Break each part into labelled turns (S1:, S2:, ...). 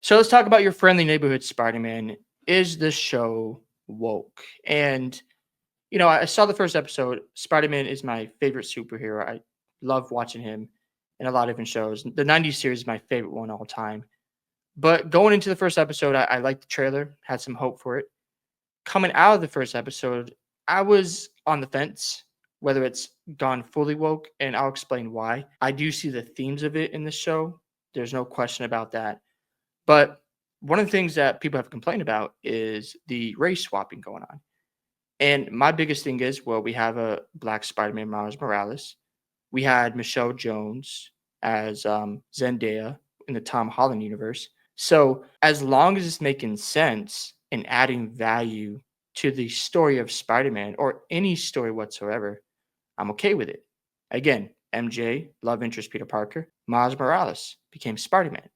S1: So let's talk about your friendly neighborhood Spider-Man. Is this show woke? And I saw the first episode. Spider-Man is my favorite superhero. I love watching him in a lot of different shows. The '90s series is my favorite one all time. But going into the first episode, I liked the trailer, had some hope for it. Coming out of the first episode, I was on the fence whether it's gone fully woke, and I'll explain why. I do see the themes of it in the show. There's no question about that. But one of the things that people have complained about is the race swapping going on. And my biggest thing is, well, we have a black Spider-Man, Miles Morales. We had Michelle Jones as Zendaya in the Tom Holland universe. So as long as it's making sense and adding value to the story of Spider-Man or any story whatsoever, I'm okay with it. Again, MJ, love interest Peter Parker, Miles Morales became Spider-Man.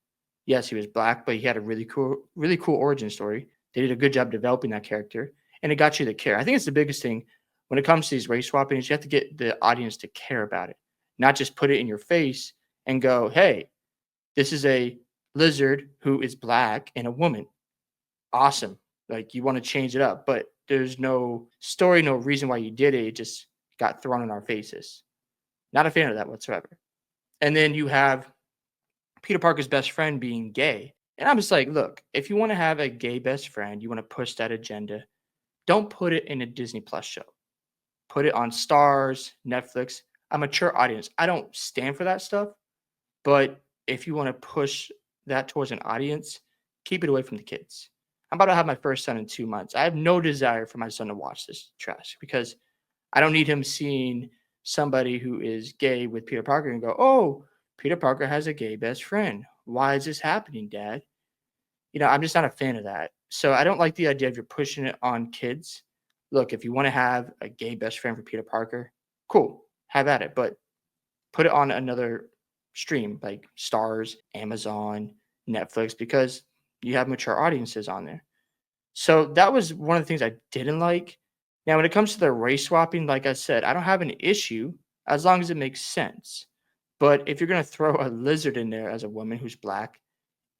S1: Yes, he was black, but he had a really cool origin story. They did a good job developing that character, and it got you to care. I think it's the biggest thing when it comes to these race swapping is you have to get the audience to care about it, not just put it in your face and go, "Hey, this is a lizard who is black and a woman. Awesome!" Like you want to change it up, but there's no story, no reason why you did it. It just got thrown in our faces. Not a fan of that whatsoever. And then you have Peter Parker's best friend being gay. And I'm just like, look, if you want to have a gay best friend, you want to push that agenda, don't put it in a Disney Plus show. Put it on Stars, Netflix, a mature audience. I don't stand for that stuff, but if you want to push that towards an audience, keep it away from the kids. I'm about to have my first son in 2 months. I have no desire for my son to watch this trash because I don't need him seeing somebody who is gay with Peter Parker and go, "Oh, Peter Parker has a gay best friend. Why is this happening, Dad?" I'm just not a fan of that. So I don't like the idea of you're pushing it on kids. Look, if you want to have a gay best friend for Peter Parker, cool, have at it. But put it on another stream like Stars, Amazon, Netflix, because you have mature audiences on there. So that was one of the things I didn't like. Now, when it comes to the race swapping, like I said, I don't have an issue as long as it makes sense. But if you're going to throw a lizard in there as a woman who's black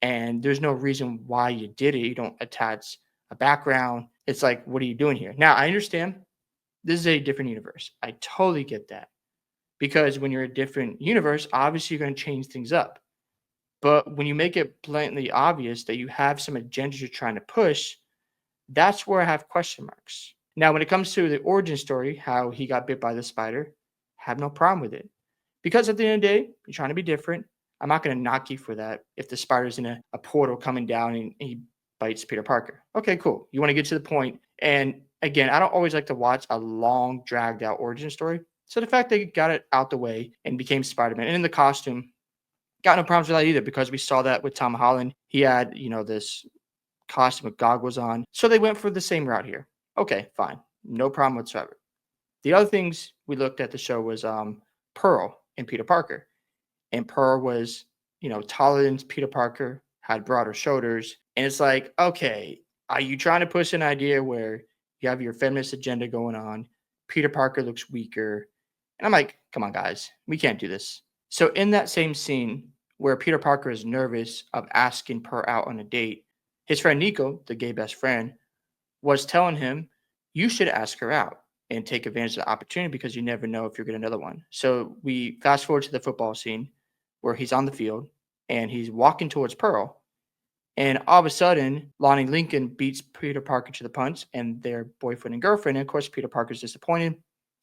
S1: and there's no reason why you did it, you don't attach a background, it's like, what are you doing here? Now, I understand this is a different universe. I totally get that because when you're a different universe, obviously you're going to change things up. But when you make it blatantly obvious that you have some agenda you're trying to push, that's where I have question marks. Now, when it comes to the origin story, how he got bit by the spider, have no problem with it. Because at the end of the day, you're trying to be different. I'm not going to knock you for that if the spider's in a portal coming down and he bites Peter Parker. Okay, cool. You want to get to the point. And again, I don't always like to watch a long, dragged out origin story. So the fact they got it out the way and became Spider Man and in the costume, got no problems with that either because we saw that with Tom Holland. He had, this costume with goggles on. So they went for the same route here. Okay, fine. No problem whatsoever. The other things we looked at the show was Pearl and Peter Parker. And Pearl was, taller than Peter Parker, had broader shoulders. And it's like, okay, are you trying to push an idea where you have your feminist agenda going on? Peter Parker looks weaker. And I'm like, come on, guys, we can't do this. So in that same scene where Peter Parker is nervous of asking Pearl out on a date, his friend Nico, the gay best friend, was telling him, you should ask her out and take advantage of the opportunity because you never know if you're getting another one. So we fast forward to the football scene where he's on the field and he's walking towards Pearl. And all of a sudden, Lonnie Lincoln beats Peter Parker to the punch and their boyfriend and girlfriend. And of course, Peter Parker's disappointed.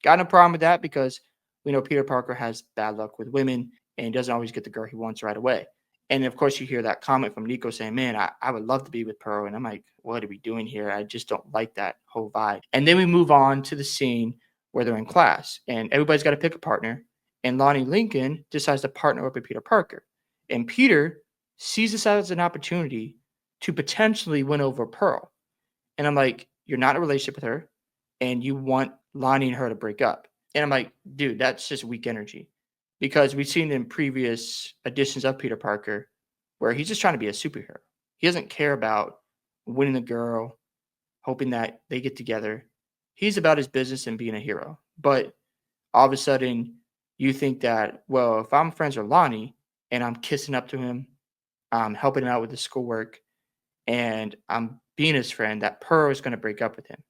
S1: Got no problem with that because we know Peter Parker has bad luck with women and doesn't always get the girl he wants right away. And of course, you hear that comment from Nico saying, "Man, I would love to be with Pearl." And I'm like, what are we doing here? I just don't like that whole vibe. And then we move on to the scene where they're in class and everybody's got to pick a partner. And Lonnie Lincoln decides to partner up with Peter Parker. And Peter sees this as an opportunity to potentially win over Pearl. And I'm like, you're not in a relationship with her and you want Lonnie and her to break up. And I'm like, dude, that's just weak energy because we've seen in previous editions of Peter Parker where he's just trying to be a superhero. He doesn't care about winning the girl, hoping that they get together. He's about his business and being a hero. But all of a sudden, you think that, well, if I'm friends with Lonnie and I'm kissing up to him, I'm helping him out with his schoolwork, and I'm being his friend, that Pearl is going to break up with him.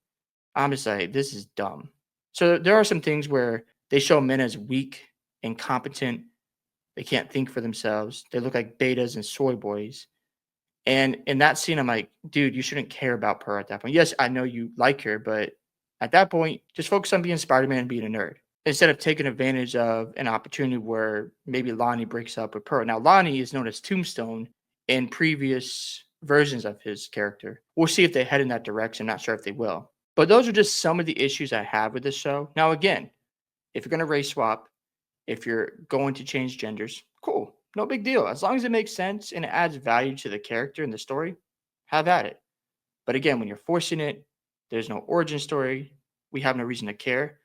S1: I'm just like, this is dumb. So there are some things where they show men as weak, incompetent. They can't think for themselves. They look like betas and soy boys. And in that scene, I'm like, dude, you shouldn't care about Pearl at that point. Yes, I know you like her, but at that point, just focus on being Spider-Man and being a nerd instead of taking advantage of an opportunity where maybe Lonnie breaks up with Pearl. Now, Lonnie is known as Tombstone in previous versions of his character. We'll see if they head in that direction. Not sure if they will. But those are just some of the issues I have with this show. Now, again, if you're going to race swap, if you're going to change genders, cool. No big deal. As long as it makes sense and it adds value to the character and the story, have at it. But again, when you're forcing it, there's no origin story. We have no reason to care.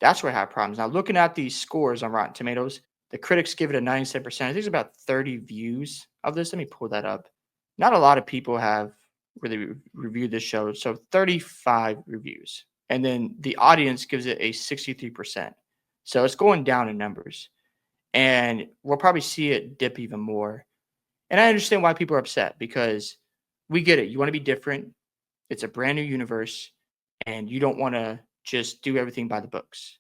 S1: That's where I have problems. Now, looking at these scores on Rotten Tomatoes, the critics give it a 97%. I think it's about 30 views of this. Let me pull that up. Not a lot of people have really reviewed this show. So 35 reviews. And then the audience gives it a 63%. So it's going down in numbers. And we'll probably see it dip even more. And I understand why people are upset because we get it. You want to be different. It's a brand new universe, and you don't want to just do everything by the books,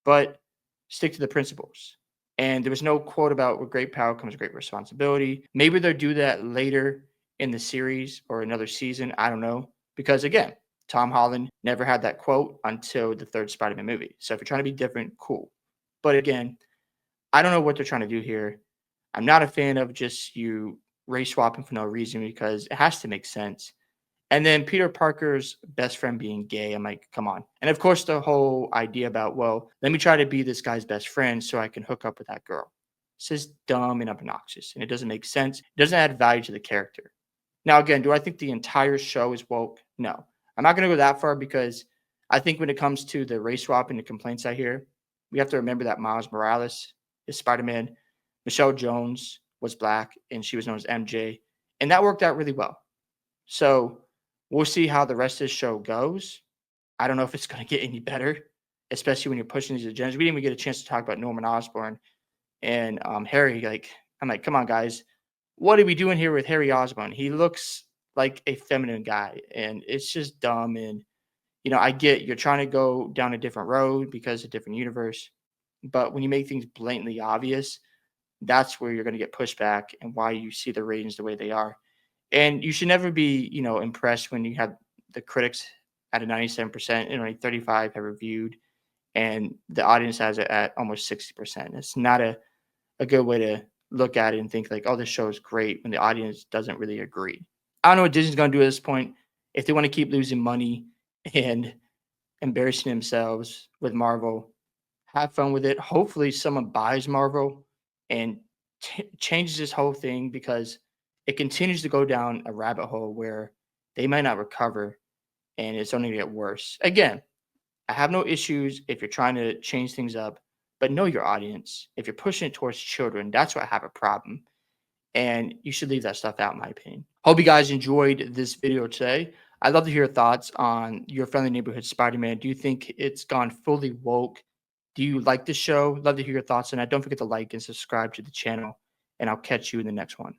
S1: but stick to the principles. And there was no quote about with great power comes great responsibility. Maybe they'll do that later in the series or another season. I don't know. Because again, Tom Holland never had that quote until the third Spider Man movie. So if you're trying to be different, cool. But again, I don't know what they're trying to do here. I'm not a fan of just you race swapping for no reason because it has to make sense. And then Peter Parker's best friend being gay, I'm like, come on. And of course, the whole idea about, well, let me try to be this guy's best friend so I can hook up with that girl. It's just dumb and obnoxious, and it doesn't make sense. It doesn't add value to the character. Now, again, do I think the entire show is woke? No. I'm not going to go that far because I think when it comes to the race swap and the complaints I hear, we have to remember that Miles Morales is Spider Man. Michelle Jones was black, and she was known as MJ. And that worked out really well. So we'll see how the rest of the show goes. I don't know if it's going to get any better, especially when you're pushing these agendas. We didn't even get a chance to talk about Norman Osborn and Harry. Like, I'm like, come on, guys. What are we doing here with Harry Osborn? He looks like a feminine guy, and it's just dumb. And, I get you're trying to go down a different road because a different universe. But when you make things blatantly obvious, that's where you're going to get pushback and why you see the ratings the way they are. And you should never be, impressed when you have the critics at a 97% and only 35 have reviewed, and the audience has it at almost 60%. It's not a good way to look at it and think like, oh, this show is great when the audience doesn't really agree. I don't know what Disney's going to do at this point. If they want to keep losing money and embarrassing themselves with Marvel, have fun with it. Hopefully, someone buys Marvel and changes this whole thing because it continues to go down a rabbit hole where they might not recover and it's only going to get worse. Again, I have no issues if you're trying to change things up, but know your audience. If you're pushing it towards children, that's where I have a problem. And you should leave that stuff out, in my opinion. Hope you guys enjoyed this video today. I'd love to hear your thoughts on your friendly neighborhood Spider-Man. Do you think it's gone fully woke? Do you like the show? Love to hear your thoughts on that. Don't forget to like and subscribe to the channel, and I'll catch you in the next one.